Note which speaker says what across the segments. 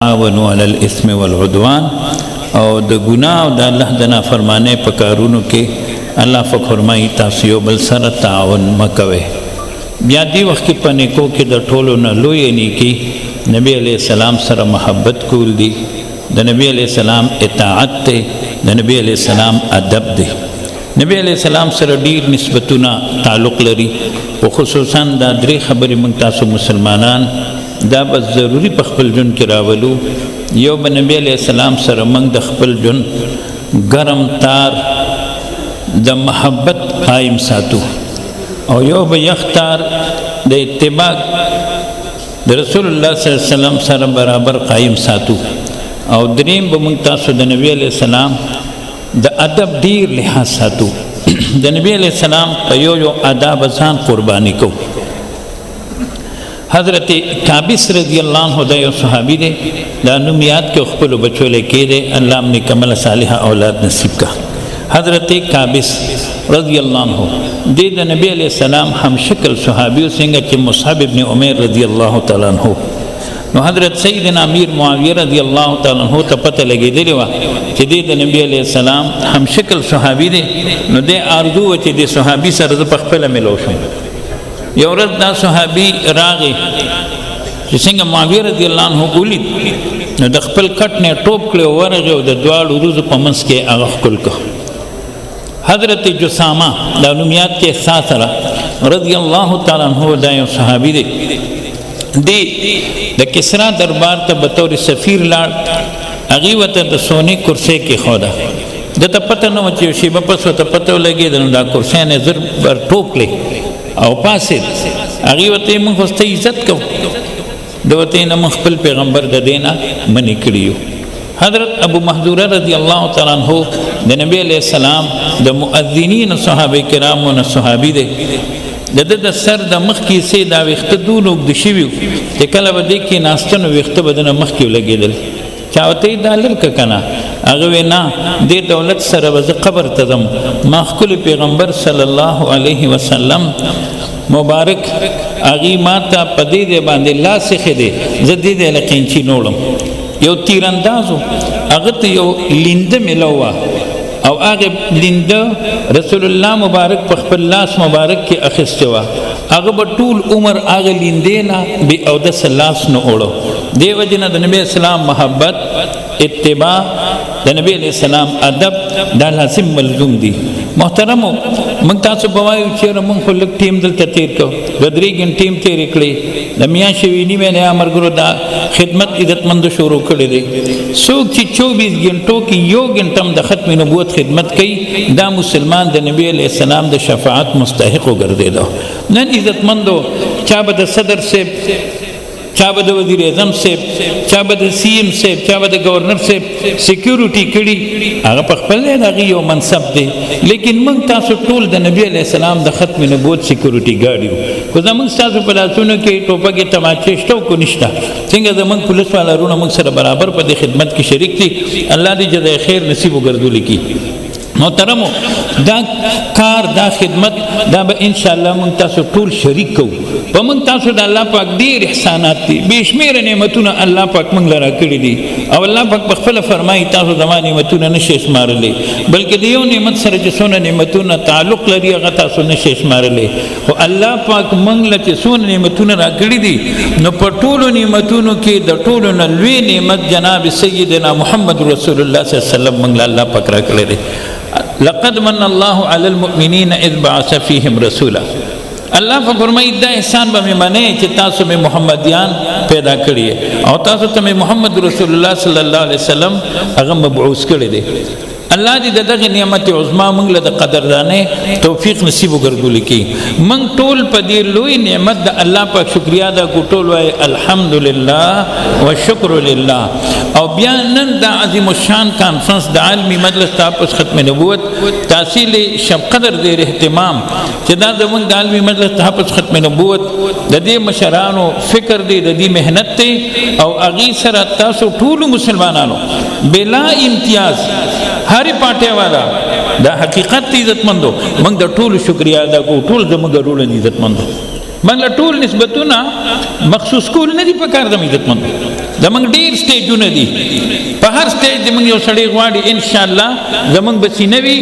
Speaker 1: تعاونوا علی الاثم والعدوان او د ګناه او د الله د نافرمانۍ په کارونو کې الله فرمایي تاسو یو بل سره تعاون مکوئ. بیا دې وخت کې په نیکو کې د ټولو نه لوی نیکي نبی علیہ السلام سره محبت کول دي، د نبی علیہ السلام اطاعت دی، د نبی علیہ السلام ادب دی. نبی علیہ السلام سره ډیر نسبتونه تعلق لري او خصوصا دا درې خبرې موږ تاسو مسلمانان دا بس ضروری په خپل جون کې راولو. یو به نبی علیہ السلام سره موږ د خپل جون ګرم تار د محبت قائم ساتو او یو به یخ تار د اتباع د رسول الله صلی الله علیه وسلم سره برابر قائم ساتو. او دریم به موږ تاسو د نبی علیہ السلام د ادب ډیر لحاظ ساتو. د نبی علیہ السلام په یو آداب ځان قربانی کو. حضرت کابس رضی اللہ عنہ دا یو صحابی دے، دا نمیات کے خپلو بچو لے کے دے، اللہ امن کمل صالحہ اولاد نصیب کا. حضرت کابس رضی اللہ عنہ دے دا نبی علیہ السلام ہم شکل صحابیو سنگا چی مصعب ابن عمیر رضی اللہ تعالیٰ عنہ. نو حضرت سیدنا امیر معاویہ رضی اللہ تعالیٰ عنہ تا پتہ لگے دے لیوا چی دے دا نبی علیہ السلام ہم شکل صحابی دے. نو دے آرزو چی دے صحابی سر رضا پخپل ملو شو. یو ورځ دا صحابي راغی چې څنګه معاویه رضی الله عنه ولید، نو د خپل کټ نه ټوپ کړی او ورغی او د دواړو وروځو په منځ کې هغه ښکل کړ. حضرت جسامه د علومیات کې احساس سره رضی الله تعالی عنه دا یو صحابي دی، د کسرا دربار ته بطور سفیر لاړ. هغې ورته د سونې کرسۍ کېښوده. ده ته پته نه وه چې یو شیبه پس ورته پته ولګېده نو دا کرسۍ نه زر بر ټوپ کړې او پاسید. هغې ورته موږ خو ستا عزت کوو، ده ورته نه موږ خپل پیغمبر د دې نه منې کړي یو. حضرت ابو محذوره رضی الله تعالی عنہ د نبی علیہ السلام د مؤذنین صحابه کرامو نه صحابي دی. د ده د سر د مخکې حصې دا ویښته دونه اوږده شوي وو چې کله به دې کې ناسته نو ویښته به دنه مخکې ولګېدل. چا ورته یې دا لر که که نه؟ هغه وی نه، دې دولت سره به زه قبر ته ځم، ما ښکلي پیغمبر صلی الله علیه وسلم مبارک هغې ما ته په دې دی باندې لاس ایښی دی، زه دې دی له قینچي نوړم. یو تیرانداز و، هغه ته یو لینده میلو وه او هغه لینده رسول الله مبارک په خپل لاس مبارک کې اخیستې وه. هغه به ټول عمر هغه لیندې نه بې اودسه لاس نه اوړو. دې وجې نه د نبي اسلام محبت، اتباع، د نبی علیہ السلام ادب دا لازم ملزوم دی. محترمو موږ تاسو به وایو چېرې موږ خو لږ ټیم دلته تېر کړو، د 3 ګنټې هم تېرې کړې، د میاشتې نیمې نه ملګرو دا خدمت عزتمندو شروع کړی دی. څوک چې 24 ګنټو کې 1 ګنټه هم د ختم نبوت خدمت کوي دا مسلمان د نبی علیہ السلام د شفاعت مستحق وګرځېده. نن عزتمندو چا به د صدر صاحب، چا به د وزیر اعظم صاحب، چا به د سی ایم صاحب، چا به د گورنر صاحب سیکیورټي کړي، هغه په خپل دی د هغې یو منصب دی. لیکن موږ تاسو ټول د نبی علیہ السلام د ختم نبوت سیکیورټي ګاډ یو. خو زموږ ستاسو په لاسونو کې ټوپکې تماچې شته او که نشته. څنګه زموږ پولیس والا وروڼه موږ سره برابر په دې خدمت کې شریک دي. الله دې جزای خیر نصیب وګرځولي کړي. محترمو دا کار، دا خدمت دا به انشاءالله موږ تاسو ټول شریک کوو. په موږ تاسو د الله پاک ډېر احسانات دي، بې شمېره نعمتونه الله پاک موږ له راکړي دي او الله پاک په خپله فرمایي تاسو زما نعمتونه نشئ شمارلی، بلکې د یو نعمت سره چې څونه نعمتونه تعلق لري هغه تاسو نشئ شمارلی. خو الله پاک موږ له چې څونه نعمتونه راکړي دي نو په ټولو نعمتونو کې د ټولو نه لوی نعمت جناب سیدنا محمد رسول الله صلی الله علیه وسلم موږ له الله پاک راکړی دی. لقد من الله على المؤمنين اذ بعث فيهم رسولا. الله فرمایي دا احسان به مې منئ چې تاسو مې محمدیان پیدا کړي او تاسو ته مې محمد رسول الله صلی الله علیه وسلم هغه مبعوث کړی دی. الله دې دغه نعمت عظما موږ له د قدردانۍ توفیق نصیب وګرځولي کړي. موږ ټول په دې لوی نعمت د الله پاک شکریا ادا کړو. ټول وایي الحمدلله والشکر لله. او بیا نن دا عظیم الشان کانفرنس د عالمي مجلس تحفظ ختم نبوت تحصیل شب قدر ډېر اهتمام چې دا زموږ د عالمي مجلس تحفظ ختم نبوت د دې مشرانو فکر دی، د دې محنت دی او هغې سره تاسو ټولو مسلمانانو بلا امتیاز هرې پارټۍ والا دا حقیقت عزتمندو موږ د ټولو شکریا ادا کوو. ټول زموږ ټولو عزتمندو موږ له ټول نسبتونه مخصوص کول نه دي پکار. د عزتمندو زمونږ ډېر سټیجونه دي په هر سټیج زمونږ یو سړی غواړي انشاءالله زمونږ به سینه وي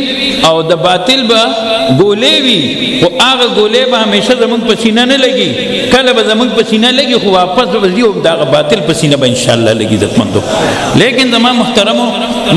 Speaker 1: او د باطل به ګولې وي خو هغه ګولې به همیشه زمونږ په سینه نه لګي کله به زمونږ په سینه لګي خو واپس به ځي او د هغه باطل په سینه به انشاءالله لګي عزتمندو لیکن زما محترمو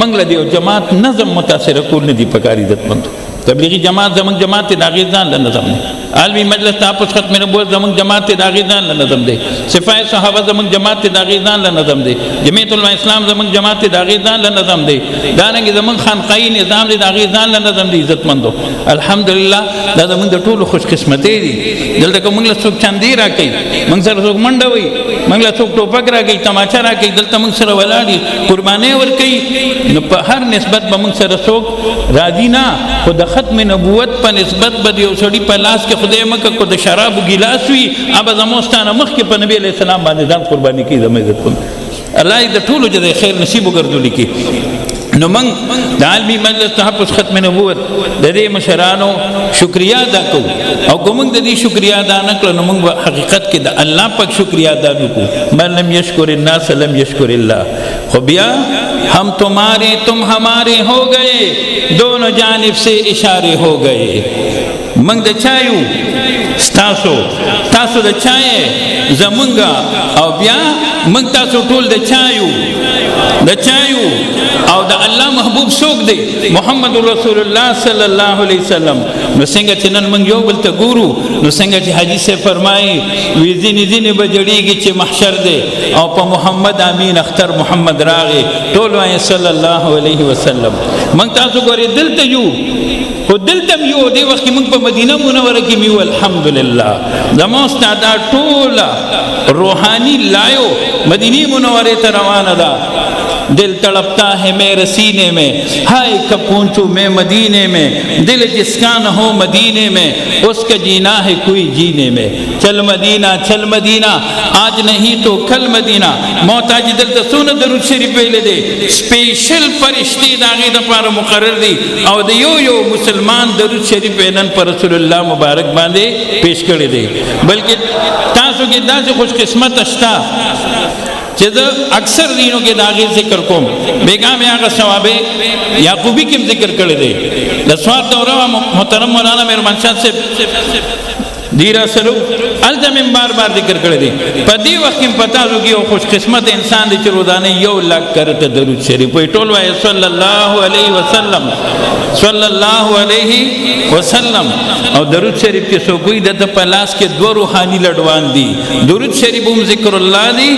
Speaker 1: موږ له دې جماعت نظم متاثره کول نه دي پکار عزتمندو تبلیغی جماعت زمونږ جماعت ته د هغې ځان له نظم دی عالمی مجلس تحفظ ختم نبوت زمونږ جماعت ته د هغې ځان له نظم دی صفای صحابه زمونږ جماعت ته د هغې ځان له نظم دی جمعیت علماء اسلام زمونږ جماعت ته د هغې ځان له نظم دی دارنګې زمونږ خانقاهي نظام دی د هغې ځان له نظم دی عزتمندو الحمدلله دا زمونږ د ټولو خوش قسمتۍ دي دلته که موږ له څوک چاندې راکوي موږ سره څوک منډه وي موږ له څوک ټوپک راکوي تماچه راکوي دلته موږ سره ولاړ دي قربانۍ ورکوي نو په هر نسبت به موږ سره څوک راځي نه خو د ختم نبوت په نسبت به د یو سړي په لاس کې خدای مکه کو د شرابو ګیلاس وي هغه زموږ ستانه مخکې په نبي علیه السلام باندې ځان قرباني کوي زما عزت کوم الله یې د ټولو جزای خیر نصیب وګرځولي کړي نو موږ د عالمي مجلس تحفظ ختم نبوت د دې مشرانو شکریا ادا کوو او که موږ د دې شکریا ادا نه کړو نو موږ په حقیقت کې د الله پاک شکریا ادا نه کوو من لم یشکر الناس لم یشکر الله خو بیا ہم تمہارے تم ہمارے ہو گئے دونوں جانب سے اشارے ہو گئے منگ د چایو ستاسو تاسو د چای زمونږه او بیا منگ تاسو ټول د چایو او د الله محبوب څوک دی محمد رسول الله صلی الله علیه وسلم نو څنګه چې نن موږ یو بل ته ګورو نو څنګه چې حاجی صاحب فرمایي وی ځینې به جوړیږي چې محشر دی او په محمد امین اختر محمد راغی ټول وایي صلی الله علیه وسلم موږ تاسو ګورئ دلته یو خو دلته یو دی وخت موږ په مدینه منوره کې میو الحمدلله زموږ استاد ټوله روحانی لایو مدینه منوره ته روانه ده دل تڑپتا ہے میرے سینے میں ہائے کب پہنچوں میں مدینے میں دل جس کا نہ ہو مدینے میں اس کا جینا ہے کوئی جینے میں چل مدینہ آج نہیں تو کل مدینہ محتاج دل تسون درود شریف ویلے دے سپیشل فرشتے داغی دا پار مقرر دی او دا یو مسلمان درود شریف وینن پر رسول اللہ مبارک باندے پیش کرے دے بلکہ تاسو کی دا سے خوش قسمت اشتا چې اکثر دینوں کے داغی ذکر کوم بیگا میں آگا ثواب یعقوبی کم ذکر کردے دے لسوار دورہ محترم مولانا مہربان شاہ سے دیرہ سلو الزمین بار ذکر کردے پدی وقت پتا ہو کہ وہ خوش قسمت انسان دے چھ روزانے یو لاکھ کرتا درود شریف وہی ٹول وائے صلی اللہ علیہ وسلم اور درود شریف کے سوکوئی دتا پلاس کے دو روحانی لڑوان دی درود شریف ذکر اللہ دی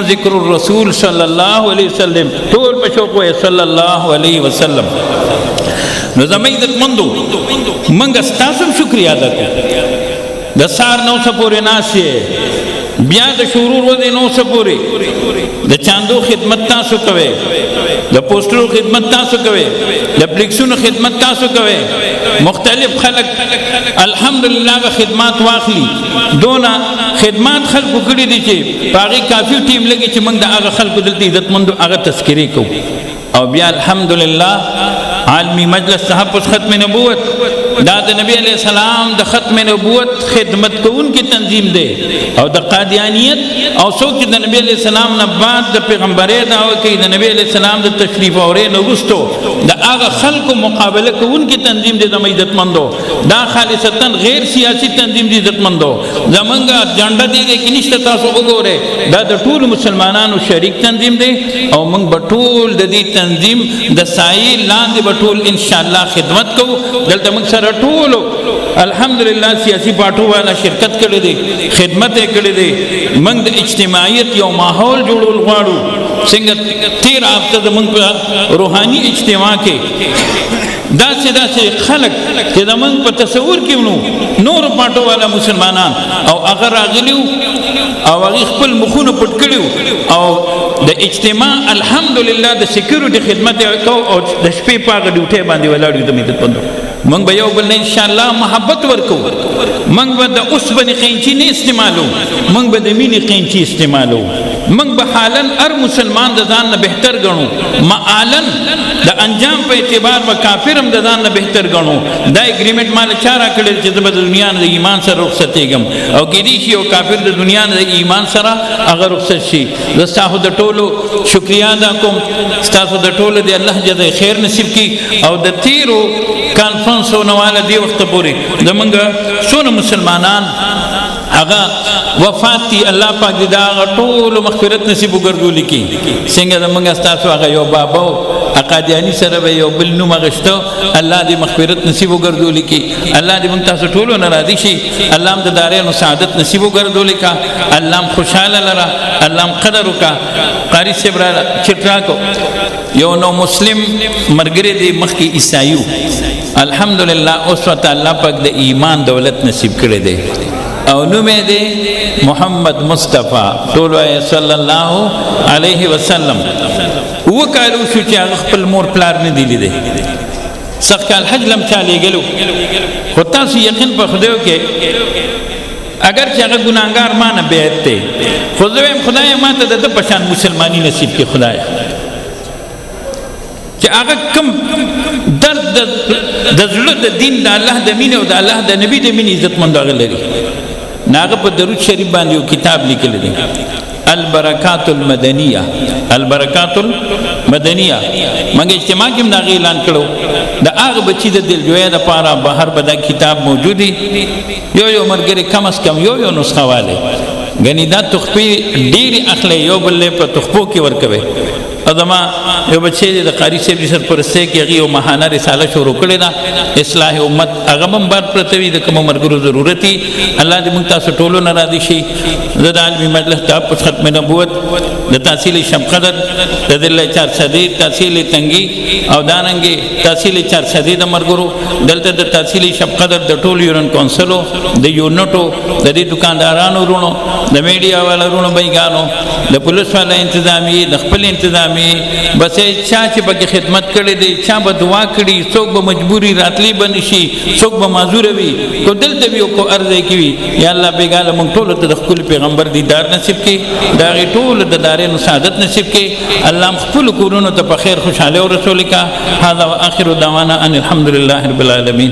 Speaker 1: ذکر الرسول صلی اللہ علیہ وسلم ٹول پشوکو ہے صلی اللہ علیہ وسلم نو زمین عزت مندو منگ استاسم شکریہ ادا کو د سار 900 پورې ناشې بیا د شروع ورځې 900 پورې د چاندو خدمت تاسو کوئ د پوسټرو خدمت تاسو کوئ د پلیکسونو خدمت تاسو کوئ مختلف خلق الحمدلله خدمات واخلي دونا خدمات خلقو کړي دي چې پاغي کافی ټیم لګي چې موږ د هغه خلقو دلته عزتمندو هغه تذکری کوو او بیا الحمدلله عالمی مجلس تحفظ ختم نبوت دا د نبی علیہ السلام د ختم نبوت خدمت کون کی تنظیم دے او د قادیانیت او څوک چې د نبی علیہ السلام نه بعد د پیغمبري دعوه کوي د نبی علیہ السلام د تشریف اورې نو وستو د هغه خلکو مقابله کون کی تنظیم دے د عزتمندو دا خالصتا غیر سیاسی تنظیم دے عزتمندو زمونږه جنډه دې کې نشته تاسو وګوره دا د ټول مسلمانانو شریک تنظیم دے او موږ بټول د دې تنظیم د سایې لاندې بټول ان شاء الله خدمت کوو دلته موږ سره ټولو الحمدلله سیاسی پارټو والا شرکت کړي دي خدمت کړي دي موږ د اجتماعیت یو ماحول جوړول غواړو څنګه 13 هفته موږ په روحاني اجتماع کې داسې خلق چې د موږ په تصور کې نور پارټو والا مسلمانان او هغه راغلیو او هغه خپل مخونه پټ کړیو او د اجتماع الحمدلله د سکیورټي خدمت کو او د شپې پاغه ډیوټي باندې ولاړو د میت پندو منگ با یو بلن انشاءاللہ محبت ورکو منگ با دا اسبن قینچی نہیں استعمالو منگ با دا مین قینچی استعمالو منگ بحالن ار مسلمان د ځان نه بهتر غنو معالن د انجام په اعتبار و کافرم د ځان نه بهتر غنو دا اګریمنٹ مال چارا کړل چې د دنیا نه ایمان سره رخصتېږم او کېدی شي او کافر د دنیا نه ایمان سره هغه رخصت شي زستاسو د ټولو شکریا ادا کوم تاسو د ټولو دی الله جزای خیر نصیب کی او د تیرو کانفرنس ونواله دی وخت پورې زمونږ څونه مسلمانان هغه وفات تی الله پاک دې دا ټول مغفرت نصیب وګرځولي کی څنګه زمونږ تاسو هغه یو بابا اقادیانی سره به یو بل نوم غشتو الله دې مغفرت نصیب وګرځولي کی الله دې مونږ تاسو ټول نه راضي شي الله دې دارینو سعادت نصیب وګرځولي کا الله خوشاله لرا الله قدر وکا قاری صبر چټرا کو یو نو مسلم مرګره دې مخکې عیسایو الحمدلله اوس وته الله پاک د ایمان دولت نصیب کړی دی او نومه دی محمد مصطفی ټول صلی الله علیه وسلم وکالو شو چې هغه خپل مور پلار نه دی لیدي سخت کال حج لم چالي ګلو خو تاسو یقین په خدای کې اگر چې هغه ګناګار مانه بیت ته خو زویم خدای ماته د پشان مسلمانی نصیب کې خدای چې هغه کم درد د زړه د دین د الله د مینې او د الله د نبی د مینې عزت مند غلري ناغه په درود شریف باندې یو کتاب لیکل دي البرکات المدنیه البرکات المدنیه مګ اجتماع کې دا اعلان کړو د هغه بچی د دلجویا د پاره بهر بدا کتاب موجود دي یو مرګره کم اس کم یو نسخه والے غنی دا تخفی ډیری اخلي یو بل په تخفو کې ورکوي ادمه یو بچی د قاری صاحب سره پرسته کې هغه یو ماهانه رساله شروع کړې ده اصلاح امت هغه هم بار پرتوي د کوم مرګرو ضرورتي الله دې موږ تاسو ټولو نه راضي شي زاد عالمي مجلس ته په ختم نبوت د تحصیل شب قدر د دل 400 تحصیل تنګي او داننګي تحصیل 400 د مرګرو دلته د تحصیل شب قدر د ټولو یورن کونسلو د یونټو د دې دکاندارانو رونو د میډیا والو رونو بېګانو د پولیس والا انتظامی د خپل انتظامی بس چا چې به خدمت کړي دي چا به دعا کړي څوک به مجبوری راتلی بنشي څوک به معذور وي کو دلته وي کو ارزه کوي یا الله بیګاله مونږ ټول ته د خپل پیغمبر دیدار نصیب کړي دا ټول د دارینو سعادت نصیب کړي الله خپل کورونو ته په خیر خوشاله او رسول کا هذا واخر دعوانا ان الحمد لله رب العالمين